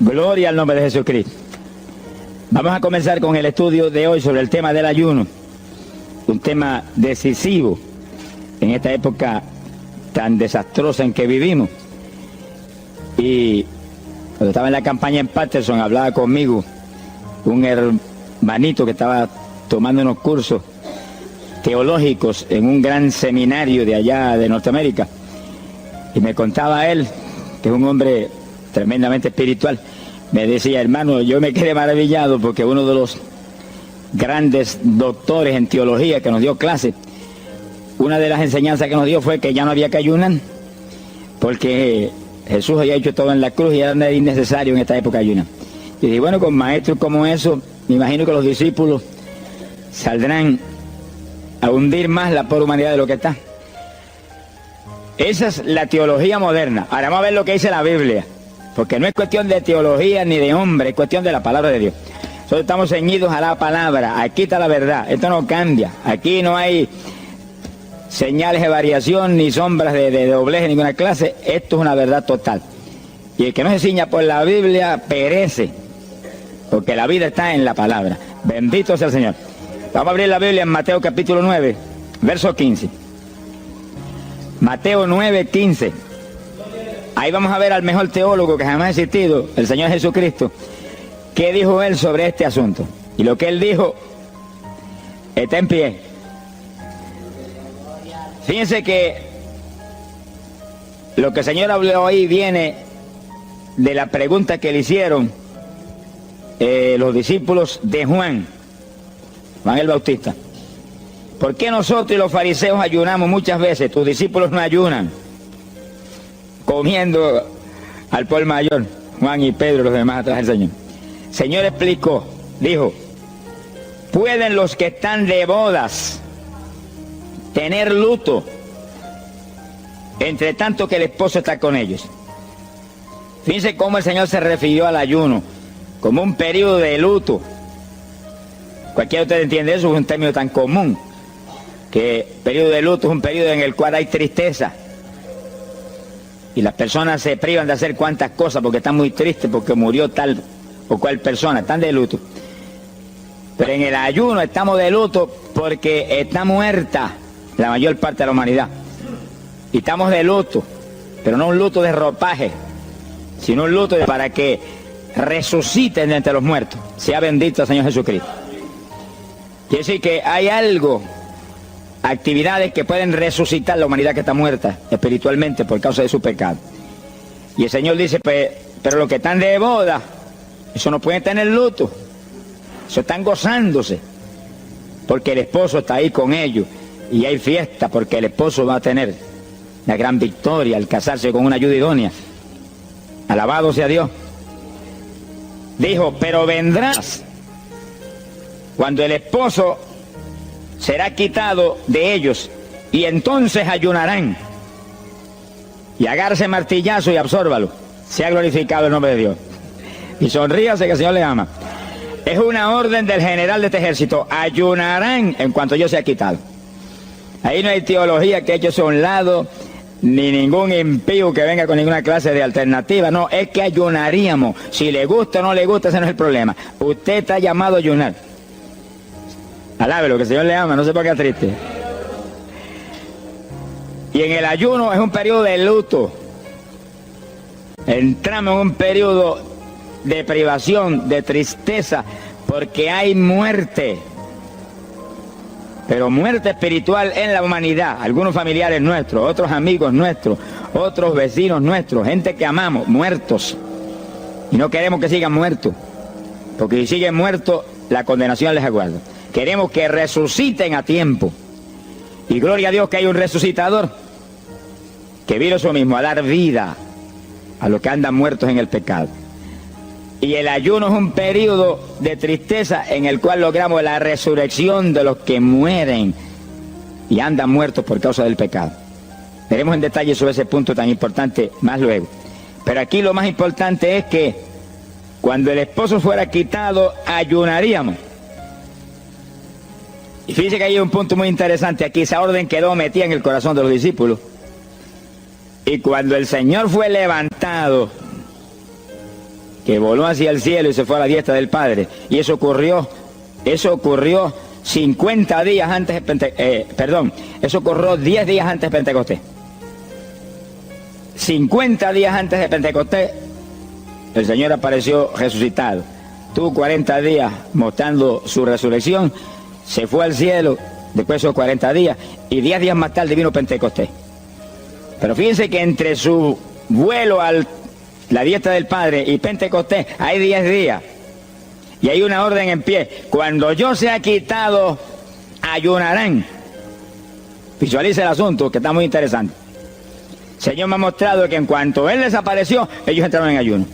Gloria al nombre de Jesucristo. Vamos a comenzar con el estudio de hoy sobre el tema del ayuno, un tema decisivo en esta época tan desastrosa en que vivimos. Y cuando estaba en la campaña en Patterson, hablaba conmigo un hermanito que estaba tomando unos cursos teológicos en un gran seminario de allá de Norteamérica, y me contaba él, que es un hombre tremendamente espiritual, me decía: hermano, yo me quedé maravillado porque uno de los grandes doctores en teología que nos dio clase, una de las enseñanzas que nos dio fue que ya no había que ayunar, porque Jesús había hecho todo en la cruz y era innecesario en esta época ayunar. Y dije, bueno, con maestros como eso, me imagino que los discípulos saldrán a hundir más la pobre humanidad de lo que está. Esa es la teología moderna. Ahora vamos a ver lo que dice la Biblia, porque no es cuestión de teología ni de hombre, es cuestión de la palabra de Dios. Nosotros estamos ceñidos a la palabra, aquí está la verdad, esto no cambia, aquí no hay señales de variación ni sombras de doblez de ninguna clase, esto es una verdad total. Y el que no se ciña por la Biblia perece, porque la vida está en la palabra. Bendito sea el Señor. Vamos a abrir la Biblia en Mateo capítulo 9, verso 15. Mateo 9, 15. Ahí vamos a ver al mejor teólogo que jamás ha existido, el Señor Jesucristo. ¿Qué dijo él sobre este asunto? Y lo que él dijo está en pie. Fíjense que lo que el Señor habló ahí viene de la pregunta que le hicieron los discípulos de Juan el Bautista. ¿Por qué nosotros y los fariseos ayunamos muchas veces? Tus discípulos no ayunan, comiendo al por mayor, Juan y Pedro y los demás atrás del Señor. El Señor explicó, dijo: ¿pueden los que están de bodas tener luto entre tanto que el esposo está con ellos? Fíjense cómo el Señor se refirió al ayuno como un periodo de luto. Cualquiera de ustedes entiende eso, es un término tan común, que periodo de luto es un periodo en el cual hay tristeza y las personas se privan de hacer cuantas cosas porque están muy tristes porque murió tal o cual persona, están de luto. Pero en el ayuno estamos de luto porque está muerta la mayor parte de la humanidad, y estamos de luto, pero no un luto de ropaje, sino un luto para que resuciten de entre los muertos. Sea bendito el Señor Jesucristo. Quiere decir que hay algo, actividades que pueden resucitar la humanidad que está muerta espiritualmente por causa de su pecado. Y el Señor dice, pero los que están de boda, eso no pueden tener luto, eso están gozándose, porque el esposo está ahí con ellos, y hay fiesta porque el esposo va a tener la gran victoria al casarse con una ayuda idónea. Alabado sea Dios. Dijo, pero vendrás cuando el esposo será quitado de ellos, y entonces ayunarán. Y agárrese martillazo y absórbalo. Sea glorificado el nombre de Dios. Y sonríase que el Señor le ama. Es una orden del general de este ejército. Ayunarán en cuanto yo sea quitado. Ahí no hay teología que eche a un lado, ni ningún impío que venga con ninguna clase de alternativa. No, es que ayunaríamos. Si le gusta o no le gusta, ese no es el problema. Usted está llamado a ayunar. Alábelo, que el Señor le ama, no se ponga triste. Y en el ayuno es un periodo de luto. Entramos en un periodo de privación, de tristeza, porque hay muerte. Pero muerte espiritual en la humanidad. Algunos familiares nuestros, otros amigos nuestros, otros vecinos nuestros, gente que amamos, muertos. Y no queremos que sigan muertos, porque si siguen muertos, la condenación les aguarda. Queremos que resuciten a tiempo. Y gloria a Dios que hay un resucitador que vino eso mismo, a dar vida a los que andan muertos en el pecado. Y el ayuno es un periodo de tristeza en el cual logramos la resurrección de los que mueren y andan muertos por causa del pecado. Veremos en detalle sobre ese punto tan importante más luego. Pero aquí lo más importante es que cuando el esposo fuera quitado, ayunaríamos. Y fíjense que hay un punto muy interesante aquí. Esa orden quedó metida en el corazón de los discípulos. Y cuando el Señor fue levantado, que voló hacia el cielo y se fue a la diestra del Padre. Y eso ocurrió 50 días antes de eso ocurrió 10 días antes de Pentecostés. 50 días antes de Pentecostés, el Señor apareció resucitado. Tuvo 40 días mostrando su resurrección, se fue al cielo después de esos 40 días, y 10 días más tarde vino Pentecostés. Pero fíjense que entre su vuelo a la diestra del Padre y Pentecostés hay 10 días. Y hay una orden en pie. Cuando yo sea quitado, ayunarán. Visualice el asunto, que está muy interesante. El Señor me ha mostrado que en cuanto Él desapareció, ellos entraron en ayuno.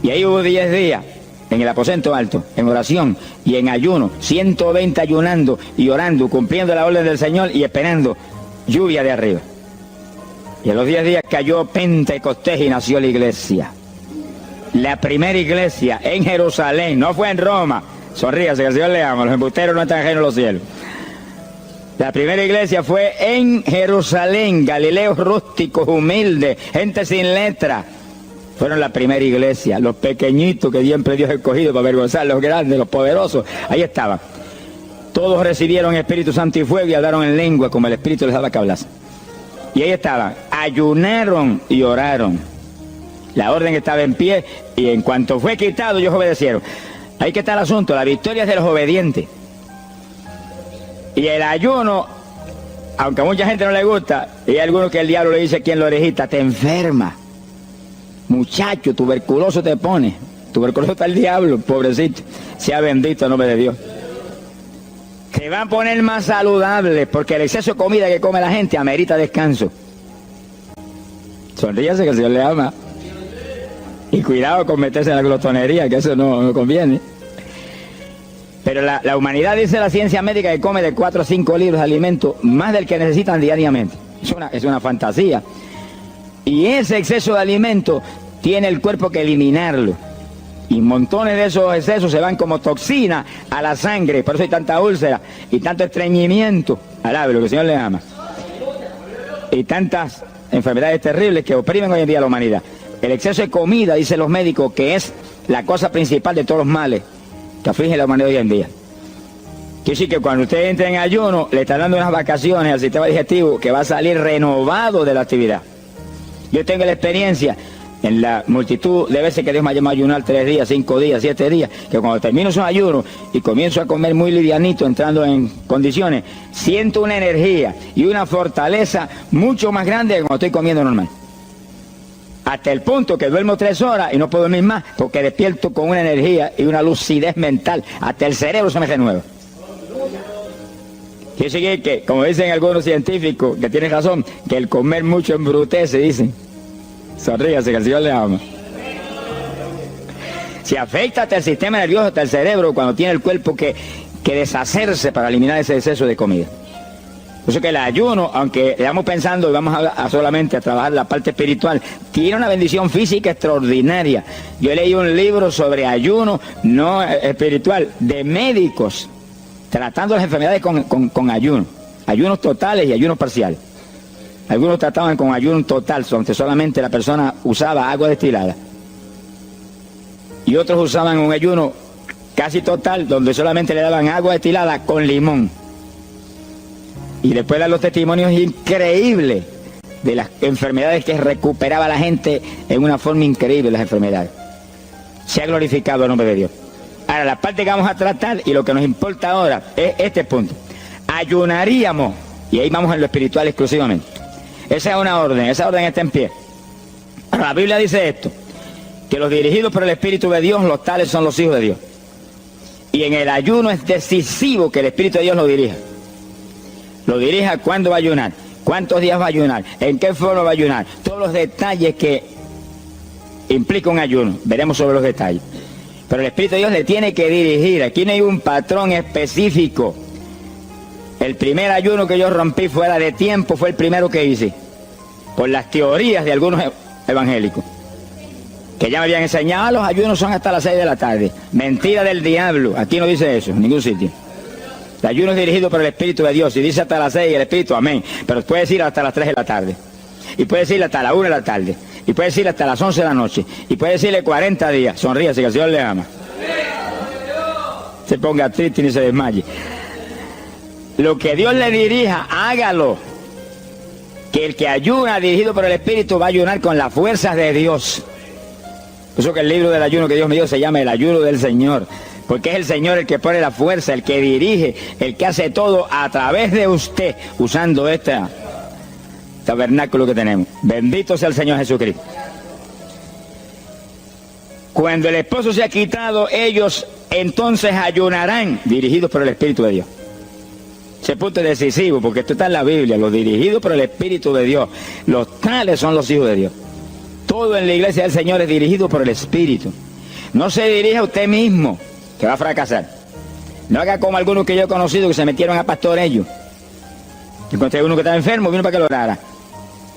Y ahí hubo 10 días en el aposento alto, en oración y en ayuno, 120 ayunando y orando, cumpliendo la orden del Señor y esperando lluvia de arriba. Y en los 10 días cayó Pentecostés y nació la iglesia. La primera iglesia en Jerusalén, no fue en Roma. Sonríase, que el Señor le ama, los embusteros no están ajenos a los cielos. La primera iglesia fue en Jerusalén, Galileos rústicos, humildes, gente sin letra. Fueron la primera iglesia, los pequeñitos que siempre Dios ha escogido para avergonzar, los grandes, los poderosos, ahí estaban. Todos recibieron Espíritu Santo y fuego y hablaron en lengua como el Espíritu les daba que hablasen. Y ahí estaban, ayunaron y oraron. La orden estaba en pie y en cuanto fue quitado, ellos obedecieron. Ahí que está el asunto, la victoria es de los obedientes. Y el ayuno, aunque a mucha gente no le gusta, y hay algunos que el diablo le dice aquí en la orejita, te enferma. Muchacho, tuberculoso te pone. Tuberculoso está el diablo, pobrecito. Sea bendito el nombre de Dios. Te va a poner más saludable, porque el exceso de comida que come la gente amerita descanso. Sonríase que el Señor le ama. Y cuidado con meterse en la glotonería, que eso no conviene. Pero la humanidad, dice la ciencia médica, que come de 4 a 5 libras de alimento, más del que necesitan diariamente. Es una fantasía. Y ese exceso de alimento tiene el cuerpo que eliminarlo. Y montones de esos excesos se van como toxina a la sangre. Por eso hay tanta úlcera y tanto estreñimiento. Alabe lo que el Señor le ama. Y tantas enfermedades terribles que oprimen hoy en día a la humanidad. El exceso de comida, dicen los médicos, que es la cosa principal de todos los males que aflige a la humanidad hoy en día. Quiere decir que cuando usted entra en ayuno, le está dando unas vacaciones al sistema digestivo que va a salir renovado de la actividad. Yo tengo la experiencia en la multitud de veces que Dios me ha llamado a ayunar 3 días, 5 días, 7 días, que cuando termino esos ayunos y comienzo a comer muy livianito, entrando en condiciones, siento una energía y una fortaleza mucho más grande que cuando estoy comiendo normal. Hasta el punto que duermo 3 horas y no puedo dormir más porque despierto con una energía y una lucidez mental. Hasta el cerebro se me renueva. Quiere decir que, como dicen algunos científicos, que tienen razón, que el comer mucho embrutece, dicen. Sonríase, que el Señor le ama. Se afecta hasta el sistema nervioso, hasta el cerebro, cuando tiene el cuerpo que deshacerse para eliminar ese exceso de comida. Por eso que el ayuno, aunque estamos pensando y vamos a solamente a trabajar la parte espiritual, tiene una bendición física extraordinaria. Yo leí un libro sobre ayuno, no espiritual, de médicos, tratando las enfermedades con ayuno. Ayunos totales y ayunos parciales. Algunos trataban con ayuno total, donde solamente la persona usaba agua destilada. Y otros usaban un ayuno casi total, donde solamente le daban agua destilada con limón. Y después dan los testimonios increíbles de las enfermedades que recuperaba la gente en una forma increíble, las enfermedades. Se ha glorificado el nombre de Dios. Ahora, la parte que vamos a tratar y lo que nos importa ahora es este punto. Ayunaríamos, y ahí vamos en lo espiritual exclusivamente. Esa es una orden, esa orden está en pie. Ahora, la Biblia dice esto, que los dirigidos por el Espíritu de Dios, los tales son los hijos de Dios. Y en el ayuno es decisivo que el Espíritu de Dios lo dirija. Lo dirija cuándo va a ayunar, cuántos días va a ayunar, en qué forma va a ayunar, todos los detalles que implica un ayuno, veremos sobre los detalles. Pero el Espíritu de Dios le tiene que dirigir, aquí no hay un patrón específico. El primer ayuno que yo rompí fuera de tiempo fue el primero que hice, por las teorías de algunos evangélicos, que ya me habían enseñado, los ayunos son hasta las 6 de la tarde. Mentira del diablo, aquí no dice eso, en ningún sitio. El ayuno es dirigido por el Espíritu de Dios, y dice hasta las 6 el Espíritu, amén, pero puede decir hasta las 3 de la tarde, y puede decir hasta la 1 de la tarde, Y puede decirle hasta las 11 de la noche. Y puede decirle 40 días. Sonríase que el Señor le ama. Se ponga triste y ni se desmaye. Lo que Dios le dirija, hágalo. Que el que ayuna dirigido por el Espíritu va a ayunar con las fuerzas de Dios. Por eso que el libro del ayuno que Dios me dio se llama el ayuno del Señor. Porque es el Señor el que pone la fuerza, el que dirige, el que hace todo a través de usted, usando este tabernáculo que tenemos. Bendito sea el Señor Jesucristo. Cuando el esposo se ha quitado, ellos entonces ayunarán, dirigidos por el Espíritu de Dios. Ese punto es decisivo, porque esto está en la Biblia, los dirigidos por el Espíritu de Dios. Los tales son los hijos de Dios. Todo en la iglesia del Señor es dirigido por el Espíritu. No se dirija a usted mismo, que va a fracasar. No haga como algunos que yo he conocido que se metieron a pastor ellos. Encontré uno que estaba enfermo, vino para que lo orara.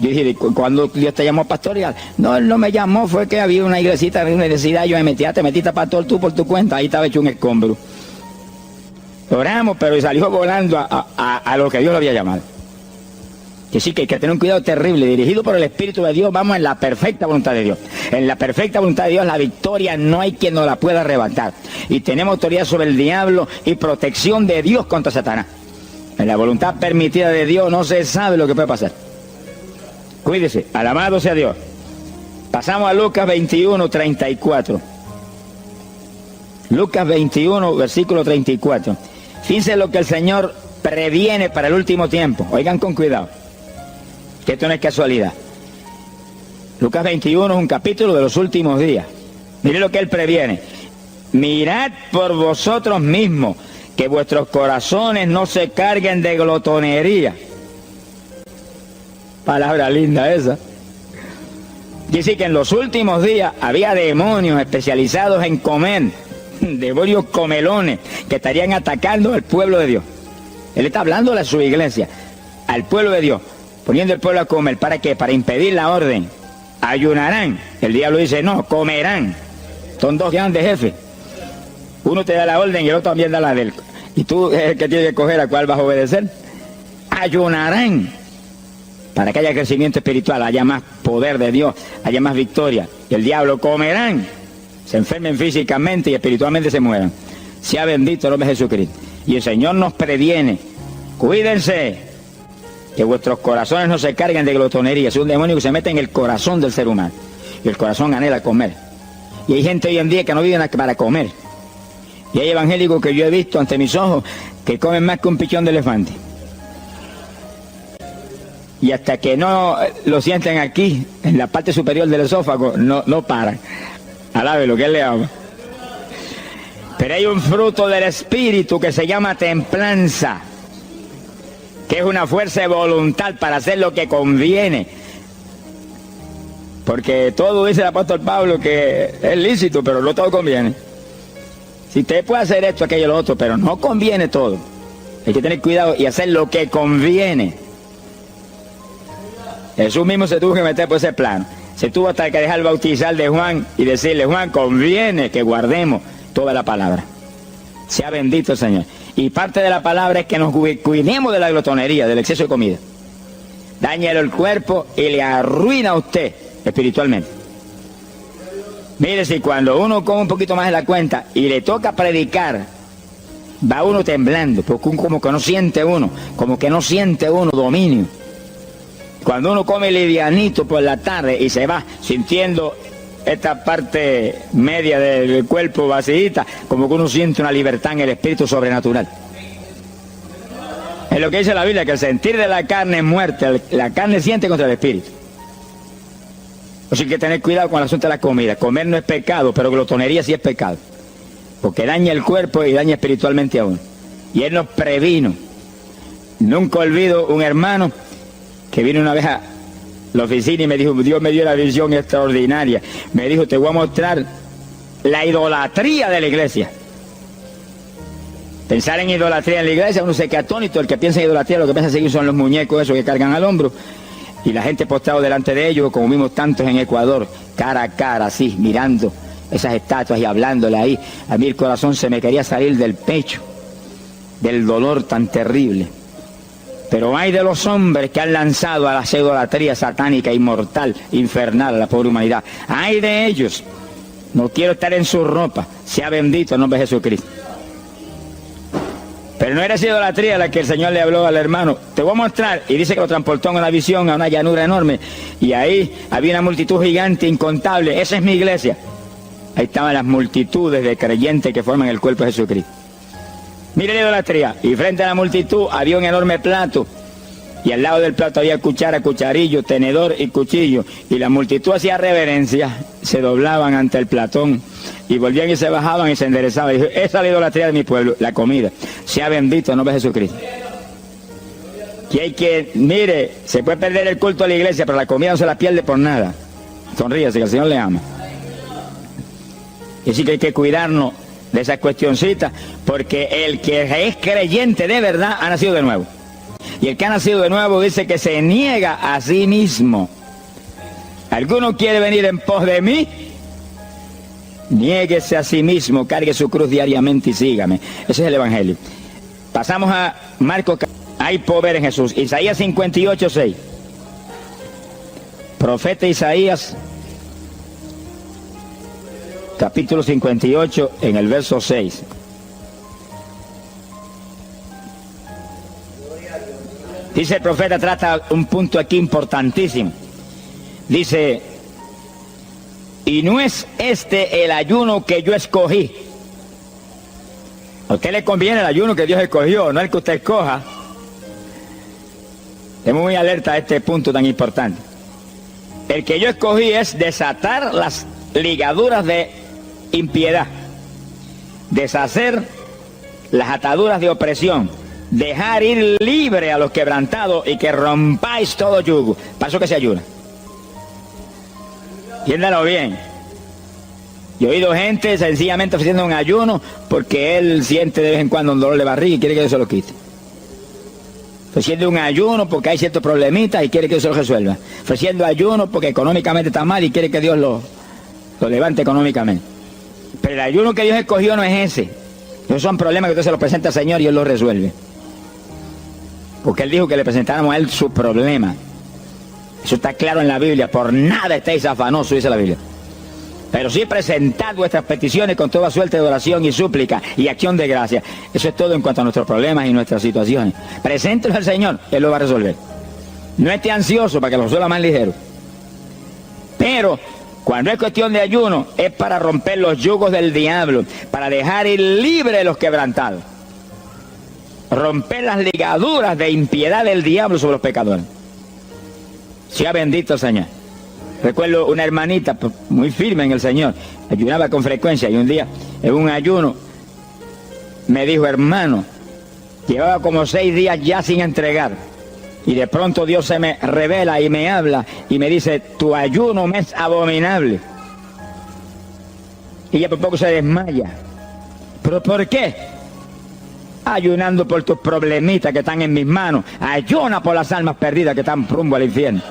Yo dije, cuando Dios te llamó pastor, no, él no me llamó, fue que había una iglesita de universidad, yo me metí, te metiste a pastor tú por tu cuenta, ahí estaba hecho un escombro. Oramos, pero salió volando a lo que Dios lo había llamado. Que sí, que hay que tener un cuidado terrible, dirigido por el Espíritu de Dios, vamos en la perfecta voluntad de Dios. En la perfecta voluntad de Dios, la victoria no hay quien nos la pueda arrebatar. Y tenemos autoridad sobre el diablo y protección de Dios contra Satanás. En la voluntad permitida de Dios no se sabe lo que puede pasar. Cuídese, alabado sea Dios. Pasamos a Lucas 21, 34. Lucas 21, versículo 34. Fíjense lo que el Señor previene para el último tiempo. Oigan con cuidado, que esto no es casualidad. Lucas 21 es un capítulo de los últimos días. Miren lo que Él previene. Mirad por vosotros mismos, que vuestros corazones no se carguen de glotonería. Palabra linda esa. Dice que en los últimos días había demonios especializados en comer, demonios comelones, que estarían atacando al pueblo de Dios. Él está hablando a su iglesia, al pueblo de Dios, poniendo al pueblo a comer. ¿Para qué? Para impedir la orden. Ayunarán. El diablo dice, no, comerán. Son dos grandes jefes. Uno te da la orden y el otro también da la del. Y tú es el que tienes que escoger a cuál vas a obedecer. Ayunarán. Para que haya crecimiento espiritual, haya más poder de Dios, haya más victoria. Y el diablo comerán. Se enfermen físicamente y espiritualmente se mueran. Sea bendito el nombre de Jesucristo. Y el Señor nos previene. Cuídense, que vuestros corazones no se carguen de glotonería. Es un demonio que se mete en el corazón del ser humano. Y el corazón anhela comer. Y hay gente hoy en día que no viven para comer. Y hay evangélicos que yo he visto ante mis ojos que comen más que un pichón de elefante. Y hasta que no lo sienten aquí, en la parte superior del esófago, no paran. Alabe lo que Él le ama. Pero hay un fruto del Espíritu que se llama templanza, que es una fuerza de voluntad para hacer lo que conviene. Porque todo dice el apóstol Pablo que es lícito, pero no todo conviene. Si usted puede hacer esto, aquello, lo otro, pero no conviene todo. Hay que tener cuidado y hacer lo que conviene. Jesús mismo se tuvo que meter por ese plano. Se tuvo hasta que dejar bautizar de Juan y decirle, Juan, conviene que guardemos toda la palabra. Sea bendito el Señor. Y parte de la palabra es que nos cuidemos de la glotonería, del exceso de comida. Dáñelo el cuerpo y le arruina a usted espiritualmente. Mire, si cuando uno come un poquito más de la cuenta y le toca predicar, va uno temblando, porque como que no siente uno dominio. Cuando uno come livianito por la tarde y se va sintiendo esta parte media del cuerpo vacíita, como que uno siente una libertad en el espíritu sobrenatural. Es lo que dice la Biblia, que el sentir de la carne es muerte, la carne siente contra el espíritu. Así que hay que tener cuidado con el asunto de la comida. Comer no es pecado, pero glotonería sí es pecado, porque daña el cuerpo y daña espiritualmente a uno. Y Él nos previno. Nunca olvido un hermano que vino una vez a la oficina y me dijo, Dios me dio una visión extraordinaria. Me dijo, te voy a mostrar la idolatría de la iglesia. Pensar en idolatría en la iglesia, uno se queda atónito. El que piensa en idolatría, lo que piensa seguir son los muñecos esos que cargan al hombro. Y la gente postrado delante de ellos, como vimos tantos en Ecuador, cara a cara, así, mirando esas estatuas y hablándole ahí. A mí el corazón se me quería salir del pecho, del dolor tan terrible. Pero hay de los hombres que han lanzado a la idolatría satánica, inmortal, infernal a la pobre humanidad. Hay de ellos. No quiero estar en su ropa. Sea bendito el nombre de Jesucristo. Pero no era esa idolatría la que el Señor le habló al hermano. Te voy a mostrar. Y dice que lo transportó en una visión a una llanura enorme. Y ahí había una multitud gigante, incontable. Esa es mi iglesia. Ahí estaban las multitudes de creyentes que forman el cuerpo de Jesucristo. Mire la idolatría. Y frente a la multitud había un enorme plato. Y al lado del plato había cuchara, cucharillo, tenedor y cuchillo. Y la multitud hacía reverencia. Se doblaban ante el platón. Y volvían y se bajaban y se enderezaban. Y dijo, esa es la idolatría de mi pueblo, la comida. Sea bendito el nombre de Jesucristo. Que hay que, mire, se puede perder el culto a la iglesia, pero la comida no se la pierde por nada. Sonríase, que el Señor le ama. Y así que hay que cuidarnos de esas cuestioncitas, porque el que es creyente de verdad ha nacido de nuevo. Y el que ha nacido de nuevo dice que se niega a sí mismo. ¿Alguno quiere venir en pos de mí? Niéguese a sí mismo, cargue su cruz diariamente y sígame. Ese es el Evangelio. Pasamos a Marcos. Hay poder en Jesús. Isaías 58:6. Profeta Isaías, capítulo 58, en el verso 6. Dice el profeta, trata un punto aquí importantísimo. Dice, y no es este el ayuno que yo escogí. A usted le conviene el ayuno que Dios escogió, no el que usted escoja. Estamos muy alerta a este punto tan importante. El que yo escogí es desatar las ligaduras de impiedad, deshacer las ataduras de opresión, dejar ir libre a los quebrantados y que rompáis todo yugo. Para eso que se ayuna. Entiéndalo bien. Yo he oído gente sencillamente ofreciendo un ayuno porque él siente de vez en cuando un dolor de barriga y quiere que Dios se lo quite. Ofreciendo un ayuno porque hay ciertos problemitas y quiere que Dios se lo resuelva. Ofreciendo ayuno porque económicamente está mal y quiere que Dios lo levante económicamente. Pero el ayuno que Dios escogió no es ese. Esos son problemas que usted se los presenta al Señor y Él los resuelve. Porque Él dijo que le presentáramos a Él su problema. Eso está claro en la Biblia. Por nada estéis afanosos, dice la Biblia. Pero sí presentad vuestras peticiones con toda suerte de oración y súplica y acción de gracia. Eso es todo en cuanto a nuestros problemas y nuestras situaciones. Preséntelos al Señor, Él lo va a resolver. No esté ansioso para que lo resuelva más ligero. Pero cuando es cuestión de ayuno, es para romper los yugos del diablo, para dejar ir libre los quebrantados. Romper las ligaduras de impiedad del diablo sobre los pecadores. Sea bendito el Señor. Recuerdo una hermanita muy firme en el Señor, ayunaba con frecuencia y un día en un ayuno me dijo, hermano, llevaba como 6 días ya sin entregar y de pronto Dios se me revela y me habla y me dice, tu ayuno me es abominable. Y ella por poco se desmaya. ¿Pero por qué? Ayunando por tus problemitas que están en mis manos. Ayuna por las almas perdidas que están rumbo al infierno.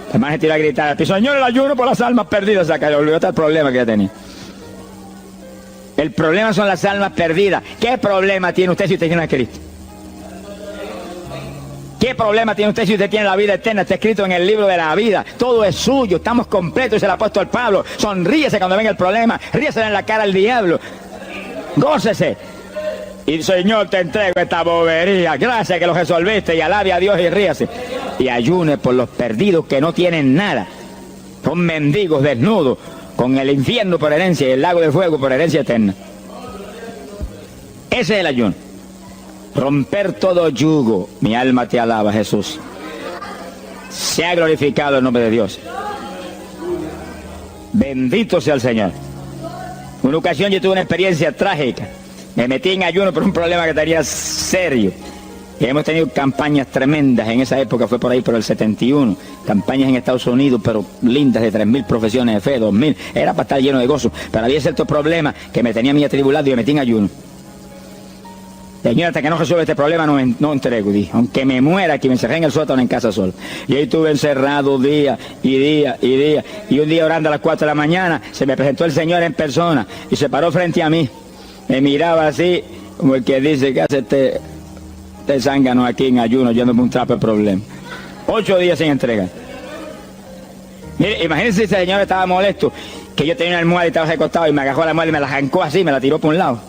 Además se tiró a gritar, Señor, el ayuno por las almas perdidas. O sea, que le olvidó hasta el problema que ya tenía. El problema son las almas perdidas. ¿Qué problema tiene usted si usted tiene a Cristo? ¿Qué problema tiene usted si usted tiene la vida eterna? Está escrito en el libro de la vida. Todo es suyo, estamos completos, dice el apóstol Pablo. Sonríese cuando venga el problema. Ríese en la cara al diablo. Gócese. Y Señor, te entrego esta bobería. Gracias que lo resolviste y alabe a Dios y ríase. Y ayune por los perdidos que no tienen nada. Son mendigos desnudos, con el infierno por herencia y el lago de fuego por herencia eterna. Ese es el ayuno. Romper todo yugo. Mi alma te alaba, Jesús. Sea glorificado el nombre de Dios. Bendito sea el Señor. Una ocasión yo tuve una experiencia trágica. Me metí en ayuno por un problema que tenía serio. Y hemos tenido campañas tremendas. En esa época fue por ahí por el 71. Campañas en Estados Unidos, pero lindas, de 3.000 profesiones de fe, 2.000. Era para estar lleno de gozo. Pero había ciertos problemas que me tenía a mí atribulado y me metí en ayuno. Señor, hasta que no resuelva este problema no entrego, dije. Aunque me muera, que me encerré en el sótano en casa solo. Y ahí estuve encerrado día y día y día. Y un día orando a las 4 de la mañana, se me presentó el Señor en persona y se paró frente a mí. Me miraba así, como el que dice, ¿qué hace este de zángano aquí en ayuno, yéndome un trapo de problema. 8 días sin entregar. Mire, imagínense si ese señor estaba molesto, que yo tenía una almohada y estaba recostado y me agarró la almohada y me la arrancó así, me la tiró por un lado.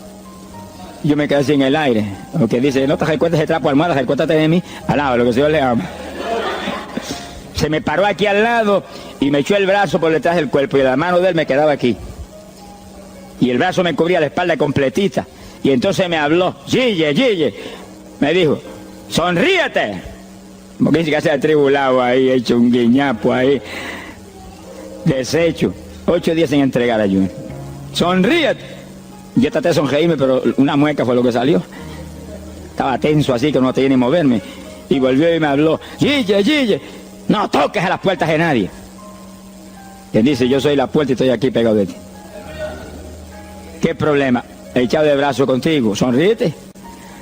Yo me quedé así en el aire. Porque dice, no te recuerdes ese trapo de almohada, recuérdate de mí. Alaba lo que el Señor le ama. Se me paró aquí al lado y me echó el brazo por detrás del cuerpo y la mano de él me quedaba aquí. Y el brazo me cubría la espalda completita. Y entonces me habló, Gille, Gille. Me dijo, sonríete. Porque dice que se ha atribulado ahí, hecho un guiñapo ahí. Deshecho. 8 días sin entregar ayuno. Sonríete. Yo traté de sonreírme, pero una mueca fue lo que salió. Estaba tenso así que no tenía ni moverme. Y volvió y me habló, Gille, Gille, no toques a las puertas de nadie. Y él dice, yo soy la puerta y estoy aquí pegado de ti. ¿Qué problema? He echado de brazo contigo, sonríete.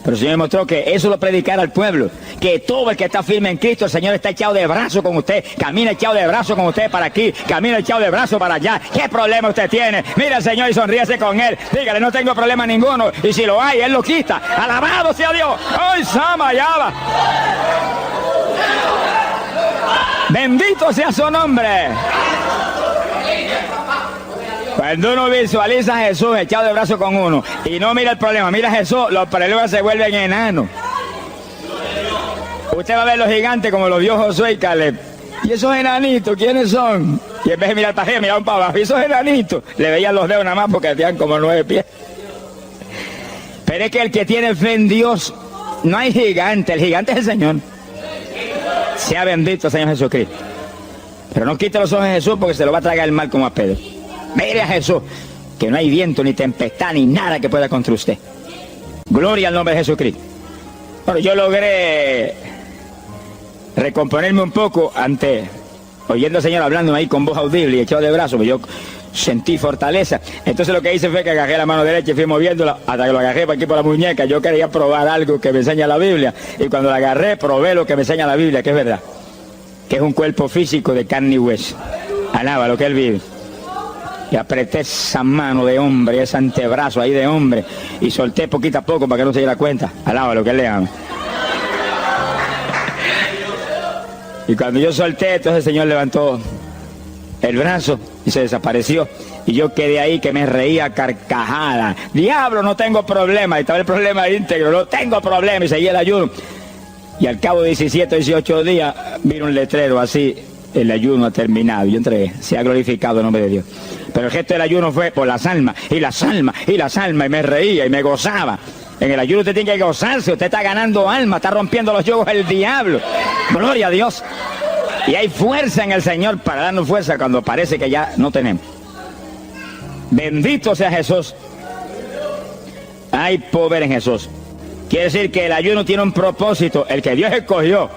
Pero el Señor mostró que eso lo predicara al pueblo, que todo el que está firme en Cristo, el Señor está echado de brazo con usted, camina echado de brazo con usted para aquí, camina echado de brazo para allá. ¿Qué problema usted tiene? Mira al Señor y sonríese con Él, dígale, no tengo problema ninguno, y si lo hay, Él lo quita. Alabado sea Dios. ¡Ay, Sama, Yaba! Bendito sea su nombre. Cuando uno visualiza a Jesús echado de brazo con uno y no mira el problema, mira a Jesús, los problemas se vuelven enanos. Usted va a ver los gigantes como los vio Josué y Caleb. ¿Y esos enanitos quiénes son? Y en vez de mirar para arriba, miraban para abajo. ¿Y esos enanitos? Le veían los dedos nada más porque tenían como 9 pies. Pero es que el que tiene fe en Dios, no hay gigante, el gigante es el Señor. Sea bendito el Señor Jesucristo. Pero no quite los ojos de Jesús porque se lo va a tragar el mal como a Pedro. Mire a Jesús, que no hay viento, ni tempestad, ni nada que pueda contra usted. Gloria al nombre de Jesucristo. Bueno, yo logré recomponerme un poco oyendo al Señor hablando ahí con voz audible y echado de brazos, yo sentí fortaleza. Entonces lo que hice fue que agarré la mano derecha y fui moviéndola hasta que lo agarré por aquí por la muñeca. Yo quería probar algo que me enseña la Biblia. Y cuando la agarré, probé lo que me enseña la Biblia, que es verdad. Que es un cuerpo físico de carne y hueso. Alaba lo que Él vive. Y apreté esa mano de hombre, ese antebrazo ahí de hombre, y solté poquito a poco para que no se diera cuenta. Alaba lo que Él le ama. Y cuando yo solté, entonces el Señor levantó el brazo y se desapareció. Y yo quedé ahí que me reía carcajada. Diablo, no tengo problema. Y estaba el problema íntegro, no tengo problema. Y seguía el ayuno. Y al cabo de 17 o 18 días, vino un letrero así, el ayuno ha terminado. Yo entregué, se ha glorificado el nombre de Dios. Pero el gesto del ayuno fue por las almas, y las almas, y las almas, y me reía y me gozaba. En el ayuno usted tiene que gozarse, usted está ganando alma, está rompiendo los yugos del diablo. Gloria a Dios. Y hay fuerza en el Señor para darnos fuerza cuando parece que ya no tenemos. Bendito sea Jesús. Hay poder en Jesús. Quiere decir que el ayuno tiene un propósito, el que Dios escogió.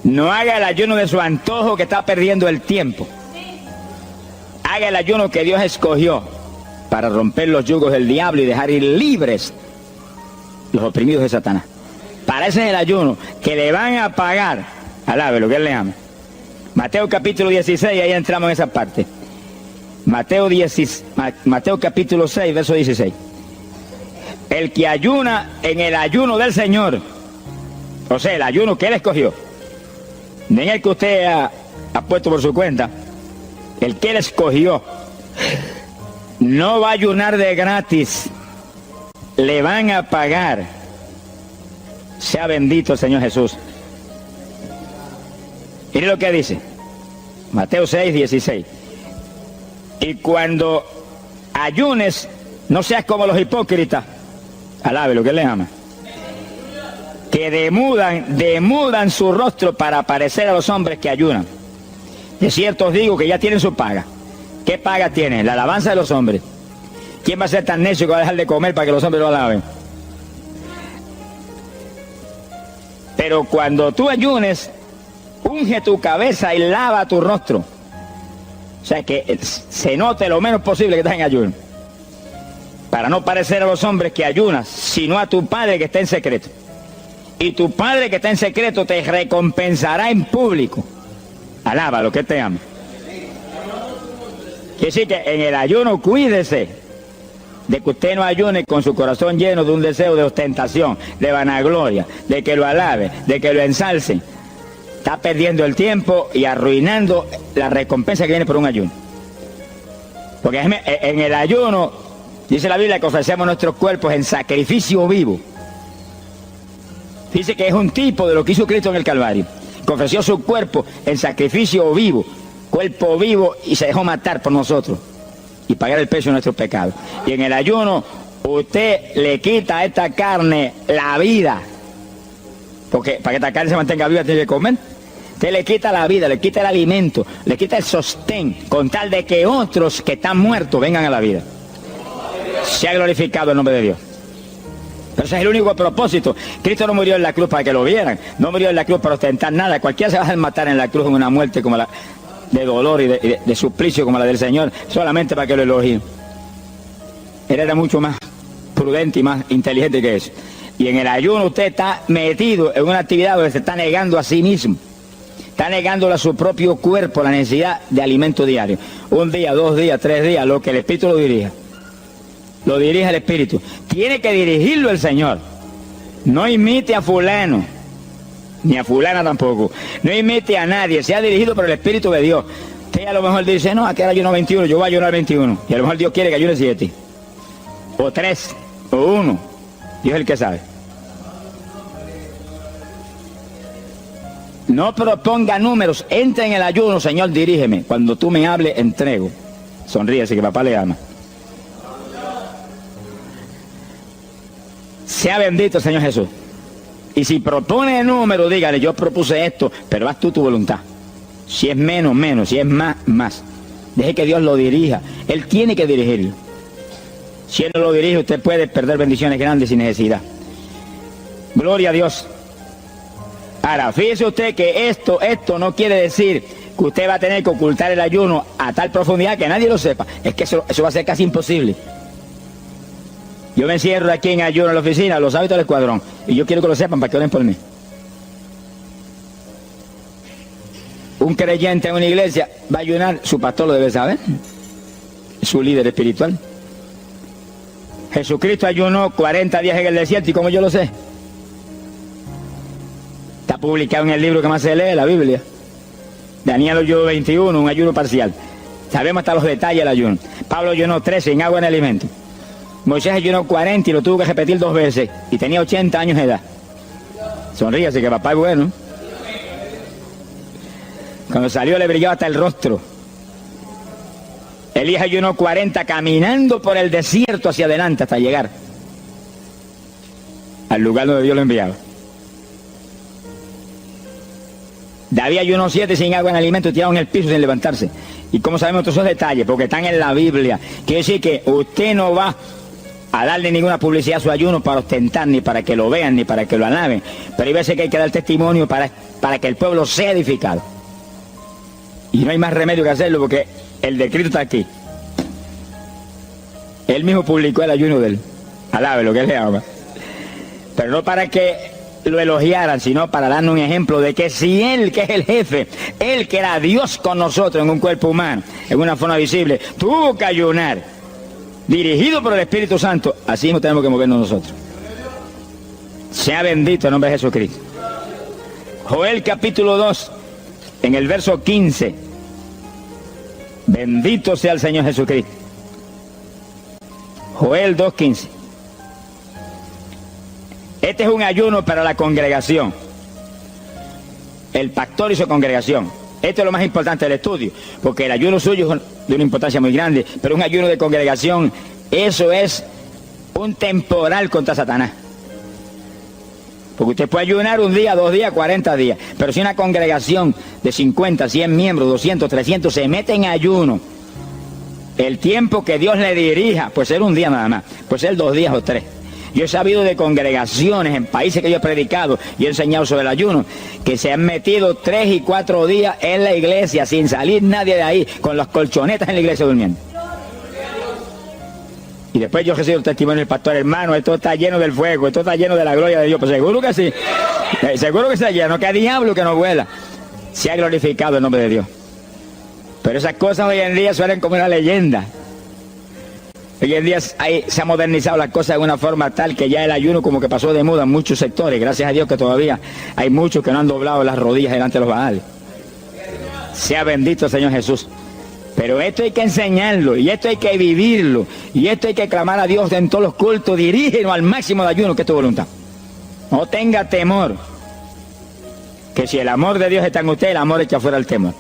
No haga el ayuno de su antojo que está perdiendo el tiempo. Haga el ayuno que Dios escogió para romper los yugos del diablo y dejar ir libres los oprimidos de Satanás. Para ese es el ayuno que le van a pagar. Alabe lo que Él le ama. Mateo capítulo 16, ahí entramos en esa parte. Mateo capítulo 6, verso 16. El que ayuna en el ayuno del Señor, o sea, el ayuno que Él escogió, no en el que usted ha puesto por su cuenta, el que Él escogió, no va a ayunar de gratis, le van a pagar. Sea bendito el Señor Jesús. Mire lo que dice, Mateo 6, 16. Y cuando ayunes, no seas como los hipócritas, alabe lo que Él le ama, que demudan su rostro para parecer a los hombres que ayunan. De cierto os digo que ya tienen su paga. ¿Qué paga tienen? La alabanza de los hombres. ¿Quién va a ser tan necio que va a dejar de comer para que los hombres lo alaben? Pero cuando tú ayunes, unge tu cabeza y lava tu rostro. O sea, que se note lo menos posible que estás en ayuno. Para no parecer a los hombres que ayunas, sino a tu Padre que está en secreto. Y tu Padre que está en secreto te recompensará en público. Alaba lo que te ama. Quiere decir que en el ayuno cuídese. de que usted no ayune con su corazón lleno de un deseo de ostentación, de vanagloria, de que lo alabe, de que lo ensalce, está perdiendo el tiempo y arruinando la recompensa que viene por un ayuno. Porque en el ayuno, dice la Biblia, que ofrecemos nuestros cuerpos en sacrificio vivo. Dice que es un tipo de lo que hizo Cristo en el Calvario, que ofreció su cuerpo en sacrificio vivo, cuerpo vivo, y se dejó matar por nosotros y pagar el precio de nuestros pecados. Y en el ayuno usted le quita a esta carne la vida, porque para que esta carne se mantenga viva tiene que comer. Usted le quita la vida, le quita el alimento, le quita el sostén, con tal de que otros que están muertos vengan a la vida. Se ha glorificado el nombre de Dios. Pero ese es el único propósito. Cristo no murió en la cruz para que lo vieran, no murió en la cruz para ostentar nada. Cualquiera se va a matar en la cruz en una muerte como la de dolor y de suplicio como la del Señor, solamente para que lo elogien. Él era mucho más prudente y más inteligente que eso. Y en el ayuno usted está metido en una actividad donde se está negando a sí mismo, está negándole a su propio cuerpo la necesidad de alimento diario. Un día, 2 días, 3 días, lo que el Espíritu lo dirija. Lo dirige el Espíritu. Tiene que dirigirlo el Señor. No imite a fulano, ni a fulana tampoco. No imite a nadie. Sea dirigido por el Espíritu de Dios. Usted a lo mejor dice, no, aquel ayuno 21, yo voy a ayunar 21. Y a lo mejor Dios quiere que ayune 7. O 3, o 1. Dios es el que sabe. No proponga números. Entra en el ayuno, Señor, dirígeme. Cuando tú me hables, entrego. Sonríese que papá le ama. Sea bendito, Señor Jesús. Y si propone número, dígale, yo propuse esto, pero haz tú tu voluntad. Si es menos, menos. Si es más, más. Deje que Dios lo dirija. Él tiene que dirigirlo. Si Él no lo dirige, usted puede perder bendiciones grandes sin necesidad. Gloria a Dios. Ahora, fíjese usted que esto no quiere decir que usted va a tener que ocultar el ayuno a tal profundidad que nadie lo sepa. Es que eso va a ser casi imposible. Yo me encierro aquí en ayuno en la oficina, los hábitos del escuadrón, y yo quiero que lo sepan para que oren por mí. Un creyente en una iglesia va a ayunar, su pastor lo debe saber, su líder espiritual. Jesucristo ayunó 40 días en el desierto, ¿y cómo yo lo sé? Está publicado en el libro que más se lee, la Biblia. Daniel ayunó 21, un ayuno parcial. Sabemos hasta los detalles del ayuno. Pablo ayunó 13 en agua en alimento. Moisés ayunó 40 y lo tuvo que repetir 2 veces. Y tenía 80 años de edad. Sonríase que papá es bueno. Cuando salió le brillaba hasta el rostro. Elías ayunó 40 caminando por el desierto hacia adelante hasta llegar al lugar donde Dios lo enviaba. David ayunó 7 sin agua en alimento, tirado en el piso sin levantarse. ¿Y cómo sabemos todos esos detalles? Porque están en la Biblia. Quiere decir que usted no va a darle ninguna publicidad a su ayuno para ostentar, ni para que lo vean, ni para que lo alaben. Pero hay veces que hay que dar testimonio para que el pueblo sea edificado. Y no hay más remedio que hacerlo porque el decreto está aquí. Él mismo publicó el ayuno de él. Alabe lo que él le ama. Pero no para que lo elogiaran, sino para darnos un ejemplo de que si Él, que es el jefe, Él que era Dios con nosotros en un cuerpo humano, en una forma visible, tuvo que ayunar, dirigido por el Espíritu Santo, así mismo tenemos que movernos nosotros. Sea bendito el nombre de Jesucristo. Joel capítulo 2, en el verso 15. Bendito sea el Señor Jesucristo. Joel 2:15. Este es un ayuno para la congregación. El pastor y su congregación. Esto es lo más importante del estudio, porque el ayuno suyo es de una importancia muy grande, pero un ayuno de congregación, eso es un temporal contra Satanás. Porque usted puede ayunar 1 día, 2 días, 40 días, pero si una congregación de 50, 100 miembros, 200, 300 se mete en ayuno, el tiempo que Dios le dirija, puede ser 1 día nada más, puede ser 2 días o 3. Yo he sabido de congregaciones en países que yo he predicado y he enseñado sobre el ayuno, que se han metido 3 y 4 días en la iglesia sin salir nadie de ahí, con las colchonetas en la iglesia durmiendo. Y después yo recibo el testimonio del pastor, hermano, esto está lleno del fuego, esto está lleno de la gloria de Dios. Pues seguro que sí, seguro que está lleno, que hay diablo que no vuela. Se ha glorificado el nombre de Dios. Pero esas cosas hoy en día suenan como una leyenda. Hoy en día se ha modernizado las cosas de una forma tal que ya el ayuno como que pasó de moda en muchos sectores. Gracias a Dios que todavía hay muchos que no han doblado las rodillas delante de los Baales. Sea bendito el Señor Jesús. Pero esto hay que enseñarlo, y esto hay que vivirlo, y esto hay que clamar a Dios en todos los cultos. Dirígenos al máximo de ayuno, que es tu voluntad. No tenga temor, que si el amor de Dios está en usted, el amor echa fuera el temor.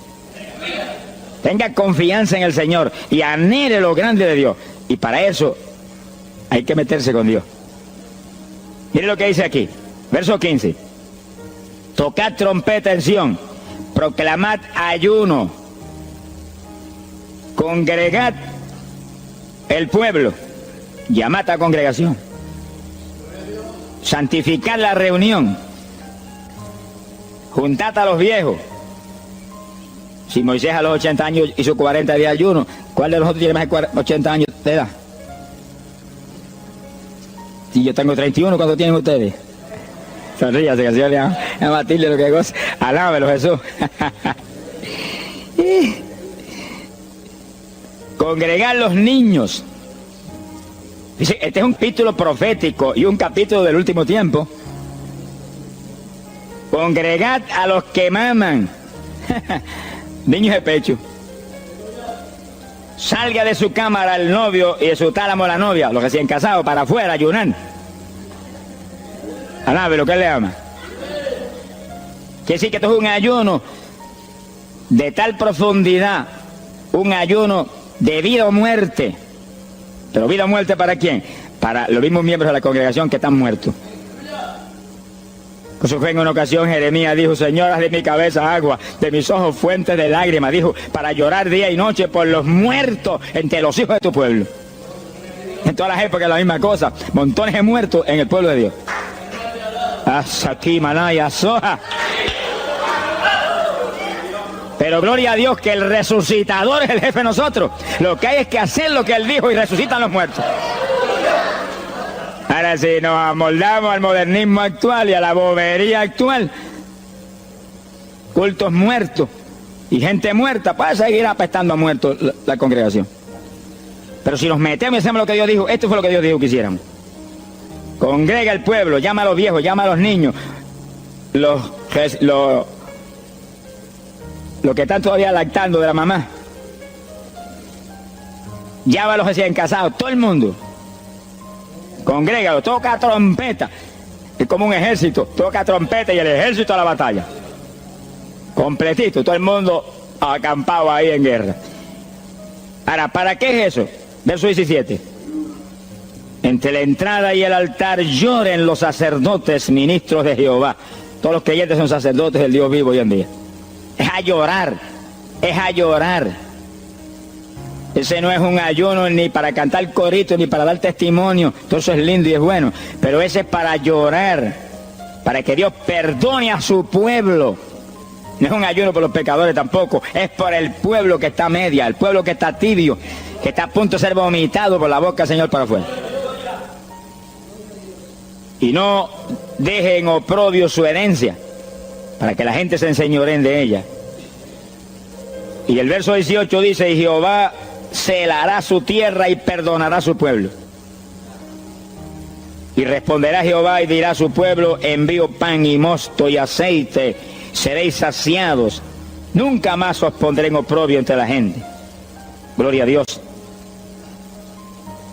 Tenga confianza en el Señor y anhele lo grande de Dios. Y para eso hay que meterse con Dios. Mire lo que dice aquí, verso 15. Tocad trompeta en Sión, proclamad ayuno, congregad el pueblo, llamad a congregación, santificad la reunión, juntad a los viejos. Si Moisés a los 80 años hizo 40 días de ayuno, ¿cuál de nosotros tiene más de 80 años de edad? Si yo tengo 31, ¿cuánto tienen ustedes? Sonríase, que el Señor le a Matilde lo que goza. Alábelo, Jesús. Congregar los niños. Dice, este es un capítulo profético y un capítulo del último tiempo. Congregad a los que maman. Niños de pecho. Salga de su cámara el novio y de su tálamo la novia, los recién casados, para afuera, ayunar. Alabe lo que él le ama. Quiere decir que esto es un ayuno de tal profundidad, un ayuno de vida o muerte. Pero vida o muerte ¿para quién? Para los mismos miembros de la congregación que están muertos. Por eso fue en una ocasión Jeremías dijo, Señor, haz de mi cabeza agua, de mis ojos fuentes de lágrimas, dijo, para llorar día y noche por los muertos entre los hijos de tu pueblo. En todas las épocas la misma cosa, montones de muertos en el pueblo de Dios. Asaki Manaya Soja. Pero gloria a Dios que el resucitador es el jefe de nosotros. Lo que hay es que hacer lo que él dijo y resucitan los muertos. Ahora si nos amoldamos al modernismo actual y a la bobería actual, cultos muertos y gente muerta, puede seguir apestando a muertos la congregación. Pero si nos metemos y hacemos lo que Dios dijo, esto fue lo que Dios dijo que hiciéramos. Congrega el pueblo, llama a los viejos, llama a los niños, los que están todavía lactando de la mamá, llama a los recién casados, todo el mundo. Congrégalo, toca trompeta. Es como un ejército, toca trompeta y el ejército a la batalla. Completito, todo el mundo acampado ahí en guerra. Ahora, ¿para qué es eso? Verso 17. Entre la entrada y el altar lloren los sacerdotes, ministros de Jehová. Todos los creyentes son sacerdotes del Dios vivo hoy en día. Es a llorar, es a llorar. Ese no es un ayuno ni para cantar corito, ni para dar testimonio. Todo eso es lindo y es bueno. Pero ese es para llorar, para que Dios perdone a su pueblo. No es un ayuno por los pecadores tampoco. Es por el pueblo que está a media, el pueblo que está tibio, que está a punto de ser vomitado por la boca del Señor para afuera. Y no dejen oprobio su herencia, para que la gente se enseñoreen de ella. Y el verso 18 dice, y Jehová celará su tierra y perdonará a su pueblo. Y responderá Jehová y dirá a su pueblo, envío pan y mosto y aceite, seréis saciados, nunca más os pondré en oprobio entre la gente. Gloria a Dios.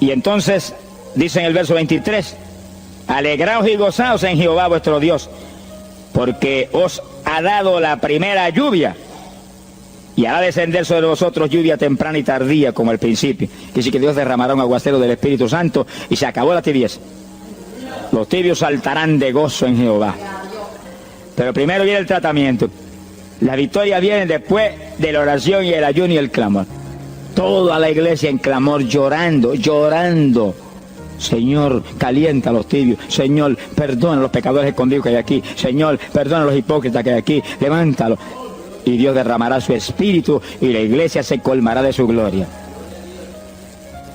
Y entonces, dice en el verso 23, alegraos y gozaos en Jehová vuestro Dios, porque os ha dado la primera lluvia, y hará descender sobre vosotros lluvia temprana y tardía como al principio. Que sí que Dios derramará un aguacero del Espíritu Santo y se acabó la tibieza. Los tibios saltarán de gozo en Jehová. Pero primero viene el tratamiento. La victoria viene después de la oración y el ayuno y el clamor. Toda la iglesia en clamor, llorando, llorando. Señor, calienta a los tibios. Señor, perdona a los pecadores escondidos que hay aquí. Señor, perdona a los hipócritas que hay aquí. Levántalos. Y Dios derramará su espíritu y la iglesia se colmará de su gloria.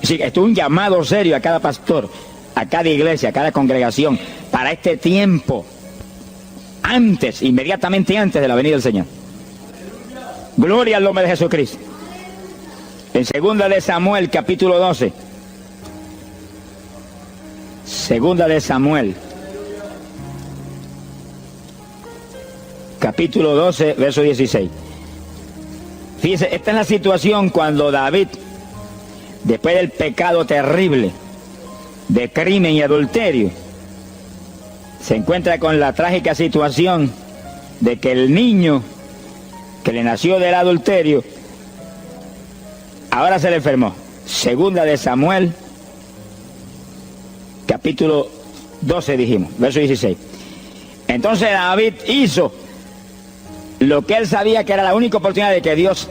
Sí, esto es un llamado serio a cada pastor, a cada iglesia, a cada congregación, para este tiempo, antes, inmediatamente antes de la venida del Señor. Gloria al nombre de Jesucristo. En 2 de Samuel, capítulo 12, Segunda de Samuel, capítulo 12, verso 16. Fíjese, esta es la situación cuando David, después del pecado terrible de crimen y adulterio, se encuentra con la trágica situación de que el niño que le nació del adulterio ahora se le enfermó. Segunda de Samuel, capítulo 12 dijimos, verso 16. Entonces David hizo lo que él sabía que era la única oportunidad de que Dios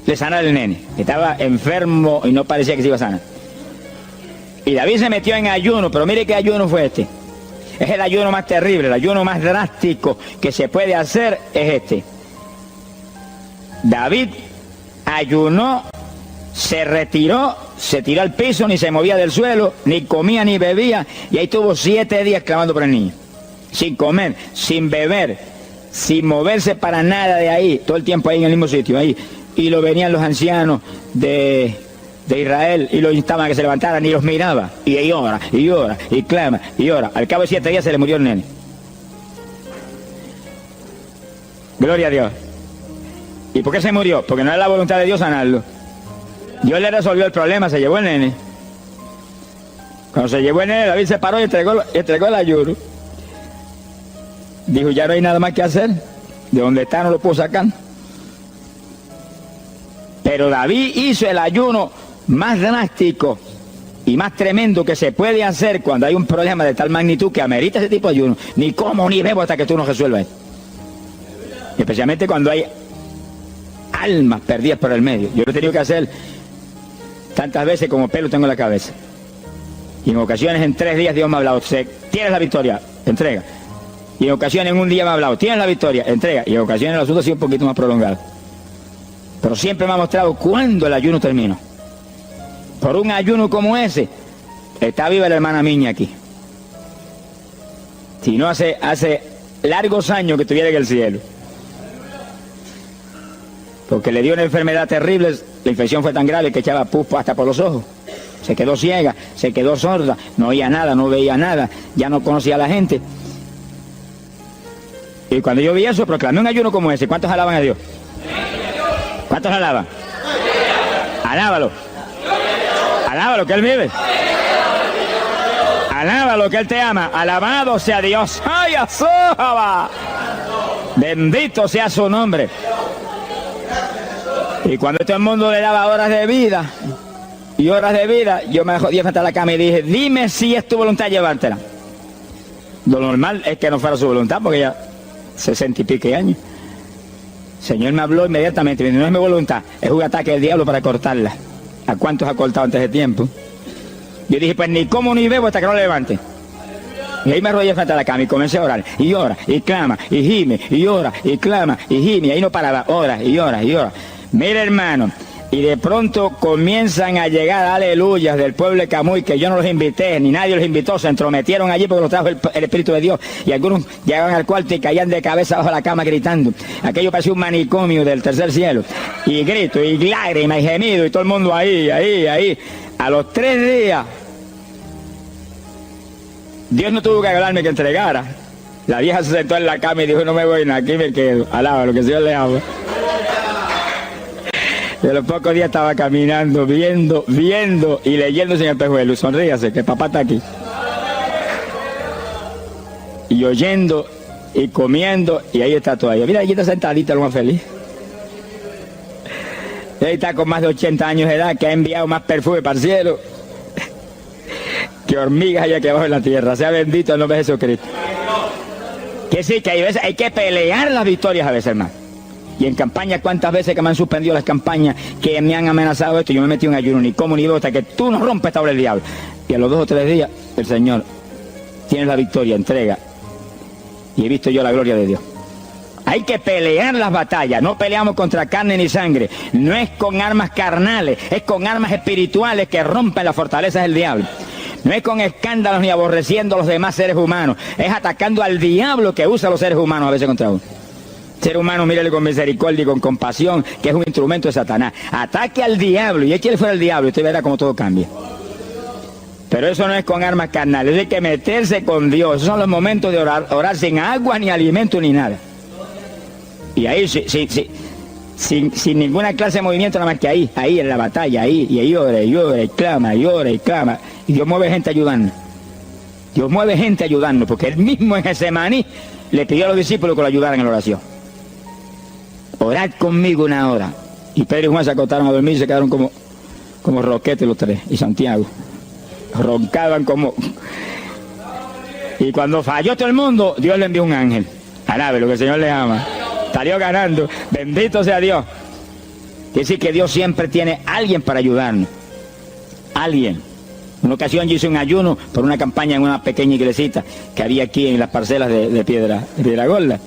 le sanara al nene. Estaba enfermo y no parecía que se iba a sanar. Y David se metió en ayuno, pero mire qué ayuno fue este. Es el ayuno más terrible, el ayuno más drástico que se puede hacer es este. David ayunó, se retiró, se tiró al piso, ni se movía del suelo, ni comía ni bebía, y ahí estuvo 7 días clamando por el niño. Sin comer, sin beber, sin moverse para nada de ahí, todo el tiempo ahí en el mismo sitio, ahí. Y lo venían los ancianos de Israel y lo instaban a que se levantaran y los miraba. Y ahí ora, y clama, y ora. Al cabo de 7 días se le murió el nene. Gloria a Dios. ¿Y por qué se murió? Porque no era la voluntad de Dios sanarlo. Dios le resolvió el problema, se llevó el nene. Cuando se llevó el nene, David se paró y entregó el ayuno. Dijo, ya no hay nada más que hacer. De donde está no lo puedo sacar. Pero David hizo el ayuno más drástico y más tremendo que se puede hacer cuando hay un problema de tal magnitud que amerita ese tipo de ayuno. Ni como ni bebo hasta que tú no resuelvas. Especialmente cuando hay almas perdidas por el medio. Yo lo he tenido que hacer tantas veces como pelo tengo en la cabeza. Y en ocasiones en 3 días Dios me ha hablado, tienes la victoria, entrega. Y en ocasiones en un día me ha hablado, tienes la victoria, entrega. Y en ocasiones el asunto ha sido un poquito más prolongado. Pero siempre me ha mostrado cuándo el ayuno terminó. Por un ayuno como ese, está viva la hermana Miña aquí. Si no hace largos años que estuviera en el cielo. Porque le dio una enfermedad terrible, la infección fue tan grave que echaba pus hasta por los ojos. Se quedó ciega, se quedó sorda, no oía nada, no veía nada, ya no conocía a la gente. Y cuando yo vi eso, proclamé un ayuno como ese. ¿Cuántos alaban a Dios? ¿Cuántos alaban? Alábalo. Alábalo, que Él vive. Alábalo, que Él te ama. Alabado sea Dios. ¡Ay, azójaba! Bendito sea su nombre. Y cuando todo el mundo le daba horas de vida, yo me jodí frente a la cama y dije, dime si es tu voluntad llevártela. Lo normal es que no fuera su voluntad, porque ya 60 y pico años. El Señor me habló inmediatamente, me dijo, no es mi voluntad, es un ataque del diablo para cortarla. ¿A cuántos ha cortado antes de tiempo? Yo dije, pues ni como ni bebo hasta que no lo levante. Y ahí me arrodillé frente a la cama y comencé a orar. Y ora, y clama, y gime, y ora, y clama, y gime. Y ahí no paraba, ora, y ora, y ora. Mira, hermano, y de pronto comienzan a llegar aleluyas del pueblo de Camuy, que yo no los invité, ni nadie los invitó, se entrometieron allí porque los trajo el Espíritu de Dios, y algunos llegaban al cuarto y caían de cabeza bajo la cama gritando. Aquello parecía un manicomio del tercer cielo, y grito, y lágrimas, y gemido, y todo el mundo ahí. A los 3 días, Dios no tuvo que hablarme que entregara. La vieja se sentó en la cama y dijo, no me voy, aquí me quedo. Alaba lo que el Señor le ama. De los pocos días estaba caminando, viendo y leyéndose en el espejuelo. Sonríase, que papá está aquí. Y oyendo y comiendo, y ahí está todavía. Mira, ahí está sentadita, lo más feliz. Y ahí está con más de 80 años de edad, que ha enviado más perfume para el cielo que hormigas hay aquí abajo en la tierra. Sea bendito el nombre de Jesucristo. Que sí, que hay que pelear las victorias a veces, hermano. Y en campaña, ¿cuántas veces que me han suspendido las campañas, que me han amenazado esto? Yo me metí en ayuno, ni como ni bebo, hasta que tú no rompes esta obra del diablo. Y a los 2 o 3 días, el Señor tiene la victoria, entrega. Y he visto yo la gloria de Dios. Hay que pelear las batallas. No peleamos contra carne ni sangre. No es con armas carnales, es con armas espirituales que rompen las fortalezas del diablo. No es con escándalos ni aborreciendo a los demás seres humanos. Es atacando al diablo que usa a los seres humanos a veces contra uno. Ser humano, mírale con misericordia y con compasión, que es un instrumento de Satanás. Ataque al diablo y échale fuera al diablo y usted verá cómo todo cambia. Pero eso no es con armas carnales, hay que meterse con Dios. Esos son los momentos de orar sin agua, ni alimento, ni nada. Y ahí sin ninguna clase de movimiento, nada más que ahí en la batalla, y ahí llora, y clama, y clama. Y Dios mueve gente ayudando. Dios mueve gente ayudando, porque él mismo en Getsemaní le pidió a los discípulos que lo ayudaran en la oración. Orad conmigo una hora. Y Pedro y Juan se acostaron a dormir y se quedaron como roquetes los tres, y Santiago. Roncaban como... Y cuando falló todo el mundo, Dios le envió un ángel. Alabe lo que el Señor le ama. Salió ganando. Bendito sea Dios. Quiere decir que Dios siempre tiene alguien para ayudarnos. Alguien. Una ocasión yo hice un ayuno por una campaña en una pequeña iglesita que había aquí en las parcelas de Piedra Gorda.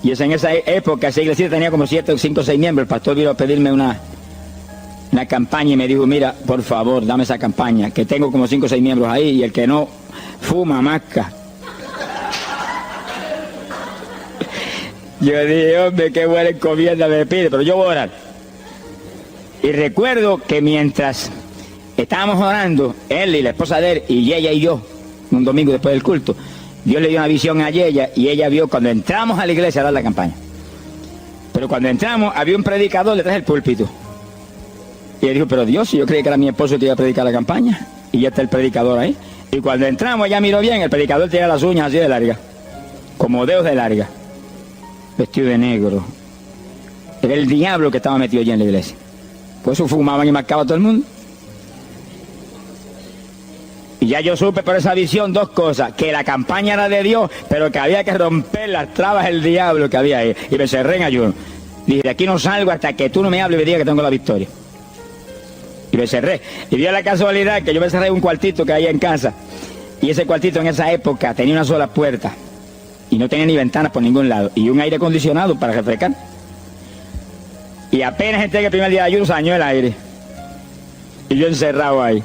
Y en esa época esa iglesita tenía como 7, 5, 6 miembros. El pastor vino a pedirme una campaña y me dijo, mira, por favor, dame esa campaña, que tengo como 5 o 6 miembros ahí, y el que no fuma, masca. Yo dije, hombre, qué buena encomienda me pide, pero yo voy a orar. Y recuerdo que mientras estábamos orando, él y la esposa de él, y ella y yo, un domingo después del culto, Dios le dio una visión a ella, y ella vio cuando entramos a la iglesia a dar la campaña. Pero cuando entramos, había un predicador detrás del púlpito. Y él dijo, pero Dios, si yo creí que era mi esposo que iba a predicar la campaña, y ya está el predicador ahí. Y cuando entramos, ella miró bien, el predicador tenía las uñas así de largas, como dedos de larga, vestido de negro. Era el diablo que estaba metido allí en la iglesia. Por eso fumaban y marcaban a todo el mundo. Y ya yo supe por esa visión 2 cosas, que la campaña era de Dios, pero que había que romper las trabas del diablo que había ahí. Y me cerré en ayuno. Dije, de aquí no salgo hasta que tú no me hables y me digas que tengo la victoria. Y me cerré. Y dio la casualidad que yo me cerré en un cuartito que hay en casa. Y ese cuartito en esa época tenía una sola puerta. Y no tenía ni ventanas por ningún lado. Y un aire acondicionado para refrescar. Y apenas entré el primer día de ayuno, se dañó el aire. Y yo encerrado ahí.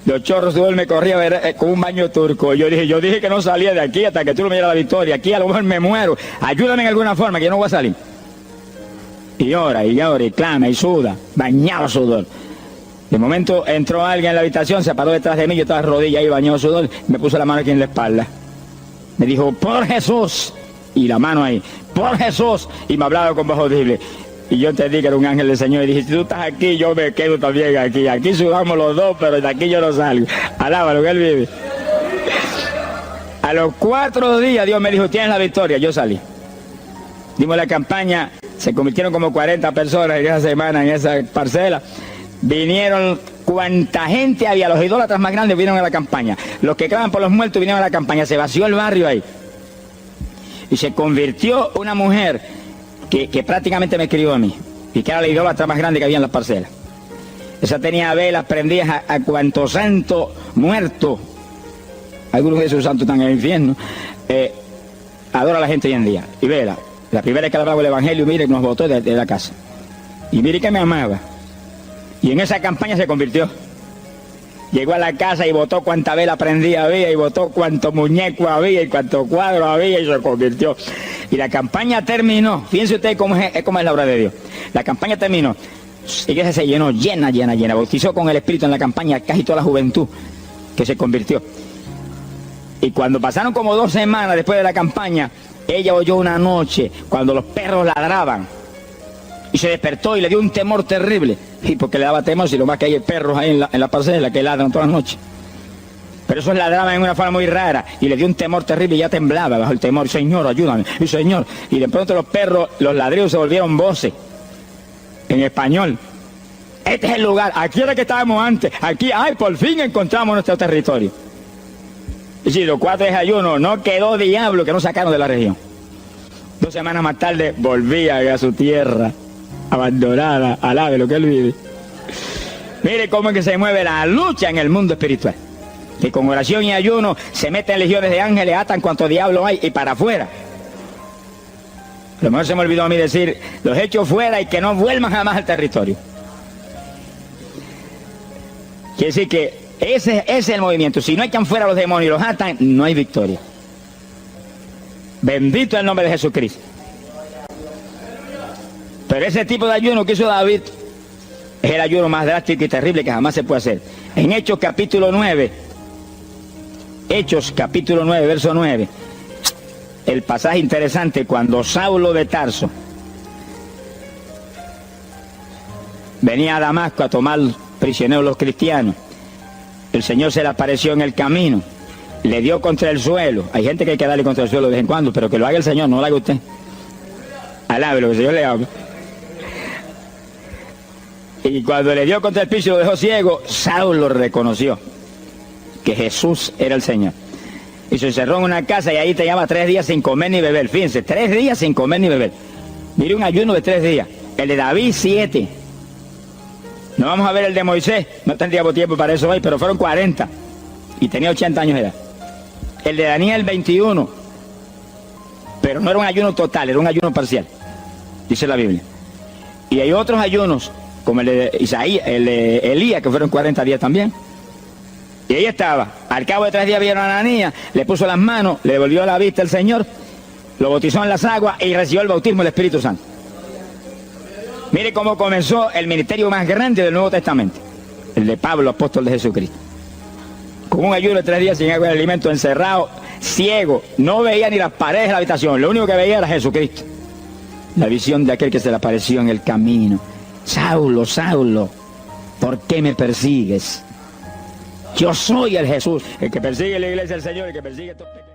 Los chorros de sudor me corría con un baño turco. Yo dije que no salía de aquí hasta que tú no me dieras la victoria. Aquí a lo mejor me muero. Ayúdame en alguna forma, que yo no voy a salir. Y llora, y clama, y suda. Bañado sudor. De momento entró alguien en la habitación, se paró detrás de mí, yo estaba de rodillas ahí bañado sudor, me puso la mano aquí en la espalda. Me dijo, por Jesús, y la mano ahí, por Jesús, y me hablaba con voz audible. Y yo entendí que era un ángel del Señor, y dije, si tú estás aquí, yo me quedo también aquí. Aquí sudamos los dos, pero de aquí yo no salgo. Alábalo, que él vive. A los 4 días Dios me dijo, tienes la victoria, yo salí. Dimos la campaña, se convirtieron como 40 personas en esa semana, en esa parcela. Vinieron cuanta gente había, los idólatras más grandes vinieron a la campaña. Los que claman por los muertos vinieron a la campaña, se vació el barrio ahí. Y se convirtió una mujer que prácticamente me escribió a mí, y que era la idólatra más grande que había en las parcelas. Esa tenía velas prendidas a cuantos santos muertos. Algunos de esos santos están en el infierno. Adora a la gente hoy en día. Y vela, la primera vez que hablaba el evangelio, mire, nos botó de la casa. Y mire que me amaba. Y en esa campaña se convirtió. Llegó a la casa y botó cuanta vela prendida había, y botó cuánto muñeco había, y cuánto cuadro había, y se convirtió. Y la campaña terminó. Fíjense ustedes cómo es la obra de Dios. La campaña terminó. La iglesia se llenó, llena. Bautizó con el Espíritu en la campaña casi toda la juventud que se convirtió. Y cuando pasaron como 2 semanas después de la campaña, ella oyó una noche cuando los perros ladraban. Y se despertó y le dio un temor terrible. Y porque le daba temor, si lo más que hay perros ahí en la parcela que ladran todas las noches. Pero esos ladraban en una forma muy rara. Y le dio un temor terrible y ya temblaba bajo el temor. Señor, ayúdame. Y Señor. Y de pronto los perros, los ladridos se volvieron voces. En español. Este es el lugar. Aquí era que estábamos antes. Aquí, ay, por fin encontramos nuestro territorio. Y si los 4 de ayuno, no quedó diablo que no sacaron de la región. 2 semanas más tarde volvía a su tierra. Abandonada, alabe lo que él vive. Mire cómo es que se mueve la lucha en el mundo espiritual. Que con oración y ayuno se meten legiones de ángeles, atan cuanto diablo hay y para afuera. A lo mejor se me olvidó a mí decir, los echo fuera y que no vuelvan jamás al territorio. Quiere decir que ese es el movimiento. Si no echan fuera a los demonios y los atan, no hay victoria. Bendito el nombre de Jesucristo. Pero ese tipo de ayuno que hizo David, Es el ayuno más drástico y terrible que jamás se puede hacer. En Hechos capítulo 9, verso 9, el pasaje interesante, cuando Saulo de Tarso venía a Damasco a tomar prisioneros los cristianos, el Señor se le apareció en el camino, le dio contra el suelo. Hay gente que hay que darle contra el suelo de vez en cuando, pero que lo haga el Señor, no lo haga usted. Alabe lo que el Señor le haga. Y cuando le dio contra el piso y lo dejó ciego, Saulo reconoció que Jesús era el Señor. Y se encerró en una casa y ahí te lleva 3 días sin comer ni beber. Fíjense, 3 días sin comer ni beber. Mire, un ayuno de 3 días. El de David, 7. No vamos a ver el de Moisés, no tendríamos tiempo para eso hoy, pero fueron 40. Y tenía 80 años de edad. El de Daniel, 21. Pero no era un ayuno total, era un ayuno parcial, dice la Biblia. Y hay otros ayunos, como el de Isaías, el de Elías, que fueron 40 días también. Y ahí estaba. Al cabo de 3 días vieron a Ananías, le puso las manos, le devolvió la vista al Señor, lo bautizó en las aguas y recibió el bautismo del Espíritu Santo. Mire cómo comenzó el ministerio más grande del Nuevo Testamento, el de Pablo, apóstol de Jesucristo. Con un ayuno de 3 días sin agua y alimento, encerrado, ciego, no veía ni las paredes de la habitación, lo único que veía era Jesucristo. La visión de aquel que se le apareció en el camino. Saulo, Saulo, ¿por qué me persigues? Yo soy el Jesús, el que persigue la iglesia del Señor, el que persigue estos pecados.